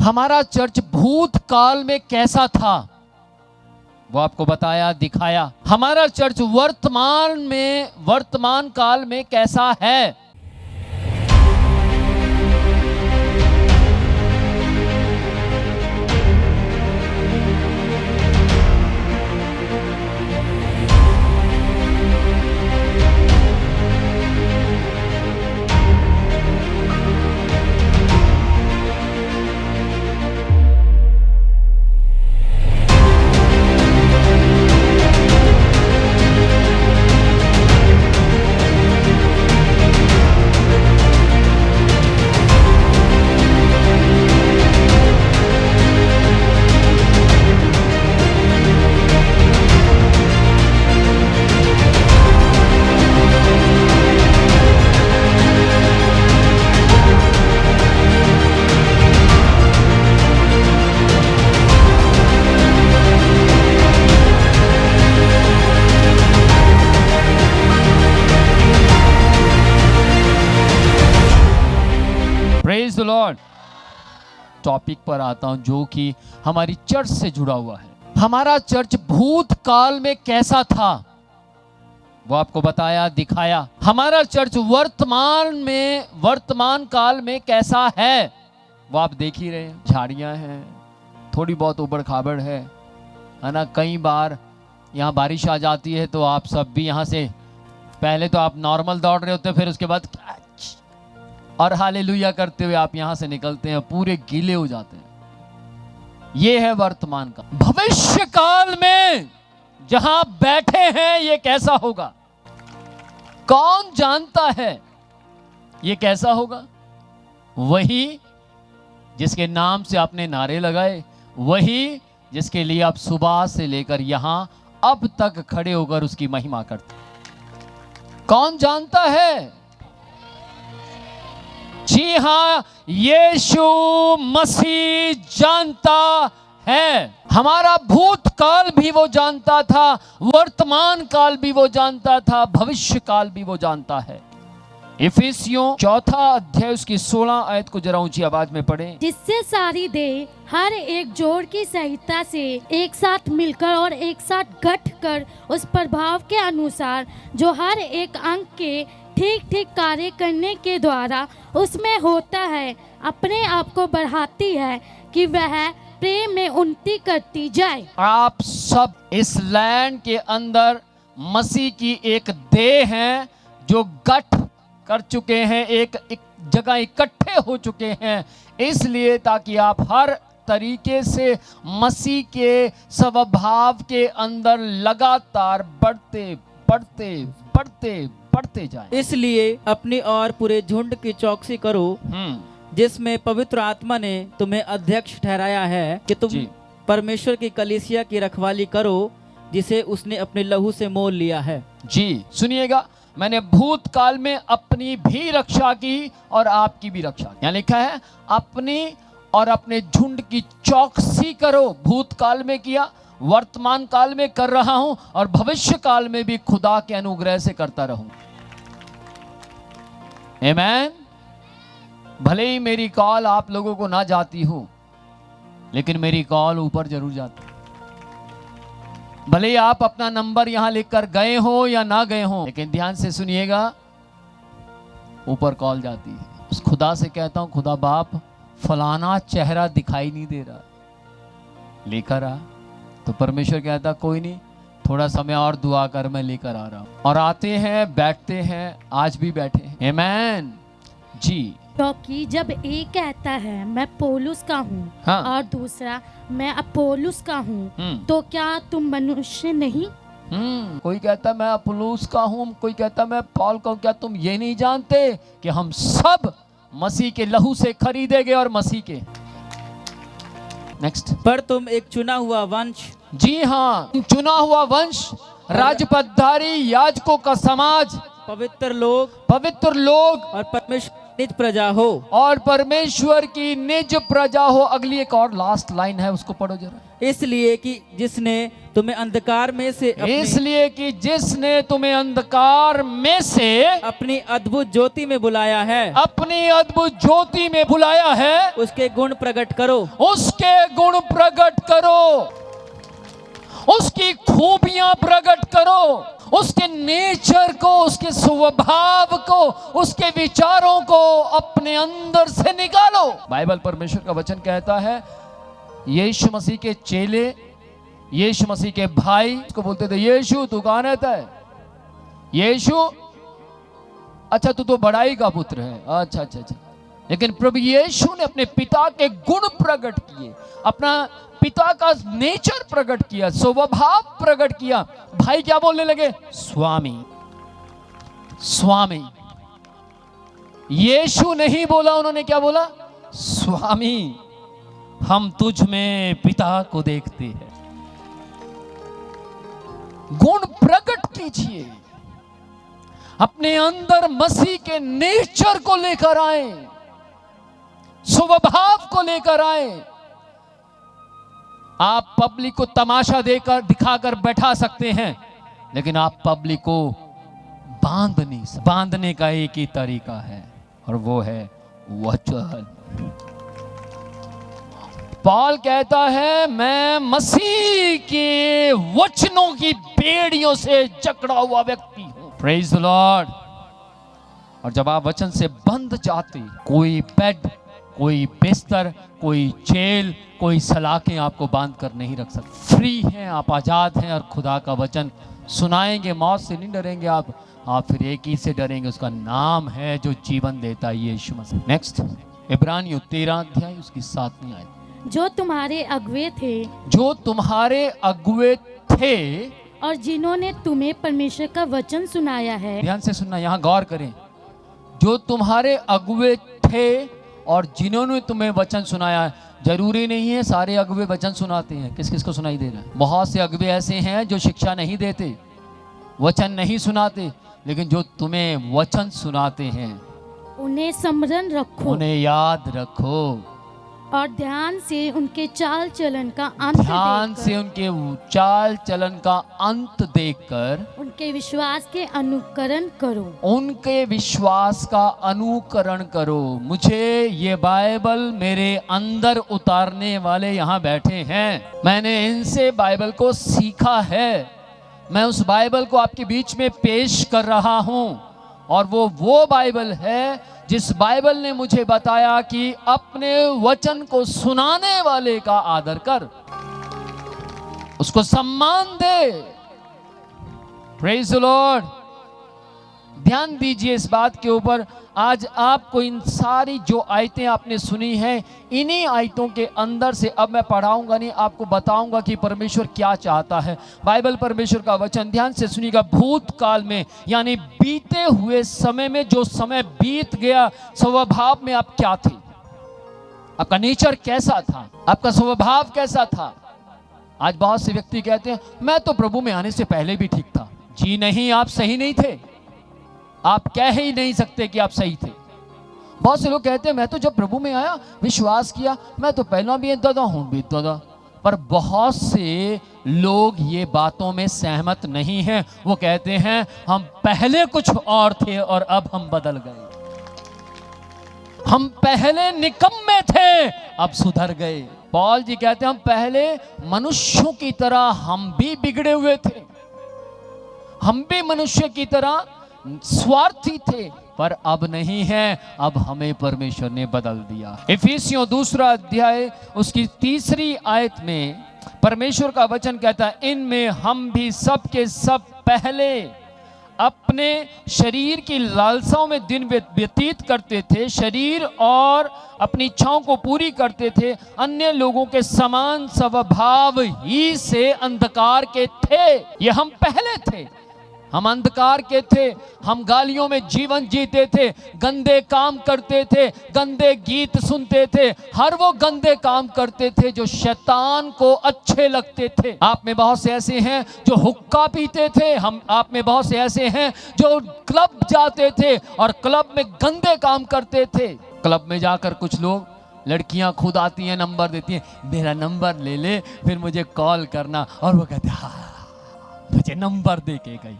हमारा चर्च भूतकाल में कैसा था वो आपको बताया, दिखाया। हमारा चर्च वर्तमान काल में कैसा है। Praise the Lord. टॉपिक पर आता हूं जो कि हमारी चर्च से जुड़ा हुआ है। हमारा चर्च भूतकाल में कैसा था वो आपको बताया, दिखाया। हमारा चर्च वर्तमान काल में कैसा है वो आप देख ही रहे हैं। झाड़ियां हैं, थोड़ी बहुत उबड़ खाबड़ है ना। कई बार यहाँ बारिश आ जाती है तो आप सब भी यहाँ से पहले तो आप नॉर्मल दौड़ रहे होते हैं, फिर उसके बाद और हालेलुया करते हुए आप यहां से निकलते हैं, पूरे गीले हो जाते हैं। ये है वर्तमान का। भविष्य काल में जहां बैठे हैं ये कैसा होगा, कौन जानता है ये कैसा होगा। वही जिसके नाम से आपने नारे लगाए, वही जिसके लिए आप सुबह से लेकर यहां अब तक खड़े होकर उसकी महिमा करते। कौन जानता है? जी हाँ, यीशु मसीह जानता है। हमारा भूतकाल भी वो जानता था, वर्तमान काल भी वो जानता था, भविष्य काल भी वो जानता है। इफिसियों 4 अध्याय उसकी 16 आयत को जरा ऊंची आवाज में पढ़ें। जिससे सारी देह हर एक जोड़ की सहायता से एक साथ मिलकर और एक साथ गठ कर उस प्रभाव के अनुसार जो हर एक अंग के ठीक ठीक कार्य करने के द्वारा उसमें होता है, अपने आप को बढ़ाती है कि वह प्रेम में उन्नति करती जाए। आप सब इस लैंड के अंदर मसीह की एक देह हैं जो गठ कर चुके हैं, एक जगह इकट्ठे हो चुके हैं, इसलिए ताकि आप हर तरीके से मसीह के स्वभाव के अंदर लगातार बढ़ते जाएं। इसलिए अपनी और पूरे झुंड की चौकसी करो जिसमें पवित्र आत्मा ने तुम्हें अध्यक्ष ठहराया है कि तुम परमेश्वर की कलीसिया की रखवाली करो जिसे उसने अपने लहू से मोल लिया है। जी सुनिएगा, मैंने भूतकाल में अपनी भी रक्षा की और आपकी भी रक्षा की। यहाँ लिखा है अपनी और अपने झुंड की चौकसी करो। भूतकाल में किया, वर्तमान काल में कर रहा हूं और भविष्य काल में भी खुदा के अनुग्रह से करता रहूं। आमीन। भले ही मेरी कॉल आप लोगों को ना जाती हो, लेकिन मेरी कॉल ऊपर जरूर जाती। भले ही आप अपना नंबर यहां लिखकर गए हो या ना गए हो, लेकिन ध्यान से सुनिएगा, ऊपर कॉल जाती है। उस खुदा से कहता हूं, खुदा बाप फलाना चेहरा दिखाई नहीं दे रहा, लेकर आ। तो परमेश्वर कहता कोई नहीं, थोड़ा समय और दुआ कर, मैं लेकर आ रहा हूं। और आते हैं, बैठते हैं, आज भी बैठे हैं। आमीन जी। क्योंकि जब एक कहता है मैं पौलुस का हूँ हाँ। और दूसरा मैं अपोलोस का हूँ, तो क्या तुम मनुष्य नहीं? कोई कहता मैं अपोलोस का हूँ, कोई कहता मैं पौल का हूँ। क्या तुम ये नहीं जानते कि हम सब मसीह के लहू से खरीदे गए और मसीह के। नेक्स्ट। पर तुम एक चुना हुआ वंश। जी हाँ, चुना हुआ वंश, राजपदधारी, याजकों का समाज, पवित्र लोग और परमेश्वर निज प्रजा हो। और परमेश्वर की निज प्रजा हो। अगली एक और लास्ट लाइन है, उसको पढ़ो जरा। इसलिए कि जिसने तुम्हें अंधकार में से इसलिए कि जिसने तुम्हें अंधकार में से अपनी अद्भुत ज्योति में बुलाया है, अपनी अद्भुत ज्योति में बुलाया है, उसके गुण प्रकट करो। उसके गुण प्रकट करो, उसकी खूबियां प्रकट करो, उसके नेचर को, उसके स्वभाव को, उसके विचारों को अपने अंदर से निकालो। बाइबल परमेश्वर का वचन कहता है, यीशु मसीह के चेले, यीशु मसीह के भाई उसको बोलते थे, यीशु तू कहां रहता है? यीशु, अच्छा तू तो बड़ाई का पुत्र है। अच्छा अच्छा अच्छा। लेकिन प्रभु यीशु ने अपने पिता के गुण प्रकट किए, अपना पिता का नेचर प्रकट किया, स्वभाव प्रकट किया। भाई क्या बोलने लगे? स्वामी, स्वामी। यीशु नहीं बोला, उन्होंने क्या बोला? स्वामी, हम तुझ में पिता को देखते हैं। गुण प्रकट कीजिए, अपने अंदर मसीह के नेचर को लेकर आए, स्वभाव को लेकर आए। आप पब्लिक को तमाशा देकर दिखाकर बैठा सकते हैं, लेकिन आप पब्लिक को बांध नहीं सकते। बांधने का एक ही तरीका है, और वो है वचन। पॉल कहता है, मैं मसीह के वचनों की बेड़ियों से जकड़ा हुआ व्यक्ति हूं। Praise the Lord. और जब आप वचन से बंध जाते, कोई बेड, कोई बिस्तर, कोई जेल, कोई सलाखें आपको बांध कर नहीं रख सकते। फ्री हैं आप, आजाद हैं, और खुदा का वचन सुनाएंगे। मौत से नहीं डरेंगे आप फिर एक ही से डरेंगे, उसका नाम है जो जीवन देता है, यीशु मसीह। नेक्स्ट, इब्रानियों 13 अध्याय उसकी 7वीं आयत। जो तुम्हारे अगुवे थे, जो तुम्हारे अगुवे थे, और जिन्होंने तुम्हें परमेश्वर का वचन सुनाया है। ध्यान से सुनना, यहाँ गौर करें। जो तुम्हारे अगुवे थे और जिन्होंने तुम्हें वचन सुनाया है। जरूरी नहीं है सारे अगुवे वचन सुनाते हैं। किस किस को सुनाई दे रहा है? बहुत से अगुवे ऐसे हैं जो शिक्षा नहीं देते, वचन नहीं सुनाते, लेकिन जो तुम्हें वचन सुनाते हैं उन्हें स्मरण रखो, उन्हें याद रखो, और ध्यान से उनके चाल चलन का अंत ध्यान से उनके चाल चलन का अंत देखकर उनके विश्वास के अनुकरण करो। उनके विश्वास का अनुकरण करो। मुझे ये बाइबल मेरे अंदर उतारने वाले यहाँ बैठे हैं। मैंने इनसे बाइबल को सीखा है। मैं उस बाइबल को आपके बीच में पेश कर रहा हूँ, और वो बाइबल है जिस बाइबल ने मुझे बताया कि अपने वचन को सुनाने वाले का आदर कर, उसको सम्मान दे। Praise the Lord. ध्यान दीजिए इस बात के ऊपर। आज आपको इन सारी जो आयतें आपने सुनी हैं, इन्हीं आयतों के अंदर से अब मैं पढ़ाऊंगा नहीं, आपको बताऊंगा कि परमेश्वर क्या चाहता है। बाइबल परमेश्वर का वचन, ध्यान से सुनिएगा। भूतकाल में यानी बीते हुए समय में, जो समय बीत गया, स्वभाव में आप क्या थे? आपका नेचर कैसा था? आपका स्वभाव कैसा था? आज बहुत से व्यक्ति कहते हैं, मैं तो प्रभु में आने से पहले भी ठीक था। जी नहीं, आप सही नहीं थे। आप कह ही नहीं सकते कि आप सही थे। बहुत से लोग कहते हैं, मैं तो जब प्रभु में आया, विश्वास किया, मैं तो पहला भी इतना था, हूं भी इतना था। पर बहुत से लोग ये बातों में सहमत नहीं हैं। वो कहते हैं, हम पहले कुछ और थे और अब हम बदल गए। हम पहले निकम्मे थे, अब सुधर गए। पॉल जी कहते हैं, हम पहले मनुष्यों की तरह हम भी बिगड़े हुए थे, हम भी मनुष्य की तरह स्वार्थी थे, पर अब नहीं है। अब हमें परमेश्वर ने बदल दिया। इफिसियों 2 अध्याय उसकी 3 आयत में परमेश्वर का वचन कहता है, इनमें हम भी सब के सब पहले अपने शरीर की लालसाओं में दिन व्यतीत करते थे, शरीर और अपनी इच्छाओं को पूरी करते थे, अन्य लोगों के समान स्वभाव ही से अंधकार के थे। ये हम पहले थे। हम अंधकार के थे, हम गालियों में जीवन जीते थे, गंदे काम करते थे, गंदे गीत सुनते थे, हर वो गंदे काम करते थे जो शैतान को अच्छे लगते थे। आप में बहुत से ऐसे हैं जो हुक्का पीते थे, आप में बहुत से ऐसे हैं जो क्लब जाते थे और क्लब में गंदे काम करते थे। क्लब में जाकर कुछ लोग, लड़कियां खुद आती हैं, नंबर देती हैं, मेरा नंबर ले ले फिर मुझे कॉल करना, और वो कहते हाँ मुझे नंबर दे के गई।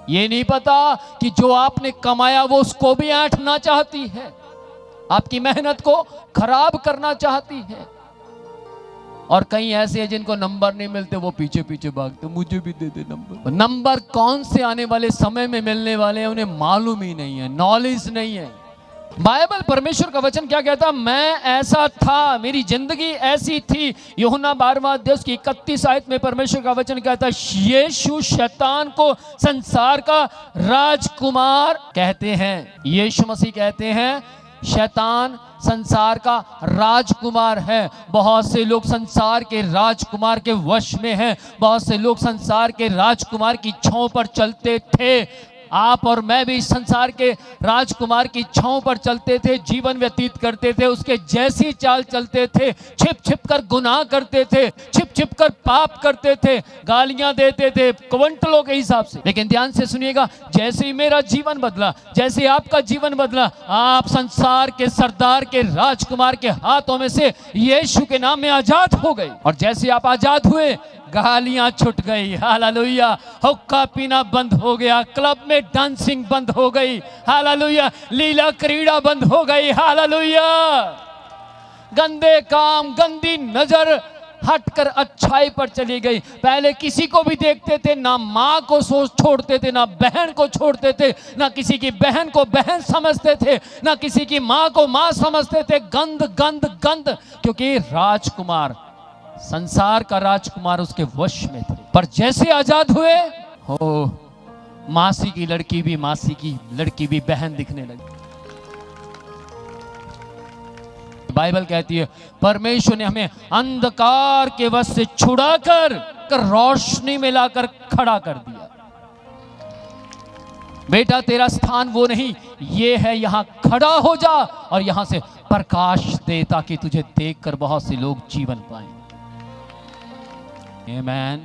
ये नहीं पता कि जो आपने कमाया वो उसको भी ऐंठना चाहती है, आपकी मेहनत को खराब करना चाहती है। और कई ऐसे हैं जिनको नंबर नहीं मिलते, वो पीछे पीछे भागते, मुझे भी दे दे नंबर। नंबर कौन से आने वाले समय में मिलने वाले हैं उन्हें मालूम ही नहीं है, नॉलेज नहीं है। बाइबल, परमेश्वर का वचन क्या कहता? मैं ऐसा था, मेरी जिंदगी ऐसी थी। यूहन्ना 12वां अध्याय की 31 आयत में परमेश्वर का वचन कहता है, यीशु शैतान को संसार का राजकुमार कहते हैं। यीशु मसीह कहते हैं शैतान संसार का राजकुमार है। बहुत से लोग संसार के राजकुमार के वश में हैं, बहुत से लोग संसार के राजकुमार की छांव पर चलते थे। आप और मैं भी इस संसार के राजकुमार की छांव पर चलते थे, जीवन व्यतीत करते थे, उसके जैसी चाल चलते थे, छिप छिप कर गुनाह करते थे, छिप छिप कर पाप करते थे, गालियां देते थे क्विंटलों के हिसाब से। लेकिन ध्यान से सुनिएगा, जैसे ही मेरा जीवन बदला, जैसे ही आपका जीवन बदला, आप संसार के सरदार के राजकुमार के हाथों में से यीशु के नाम में आजाद हो गए। और जैसे आप आजाद हुए, गालियां छूट गई, हालेलुया। हुक्का पीना बंद हो गया, क्लब में डांसिंग बंद हो गई, हालेलुया। लीला क्रीड़ा बंद हो गई, हालेलुया। गंदे काम, गंदी नजर हटकर अच्छाई पर चली गई। पहले किसी को भी देखते थे, ना माँ को छोड़ते थे, ना बहन को छोड़ते थे, ना किसी की बहन को बहन समझते थे, ना किसी की माँ को माँ समझते थे। गंद गंद गंद, क्योंकि राजकुमार, संसार का राजकुमार उसके वश में थे। पर जैसे आजाद हुए, हो मासी की लड़की भी, मासी की लड़की भी बहन दिखने लगी। बाइबल कहती है परमेश्वर ने हमें अंधकार के वश से छुड़ाकर रोशनी में लाकर खड़ा कर दिया। बेटा, तेरा स्थान वो नहीं, ये है, यहां खड़ा हो जा और यहां से प्रकाश दे, ताकि तुझे देखकर बहुत से लोग जीवन पाएं। आमेन।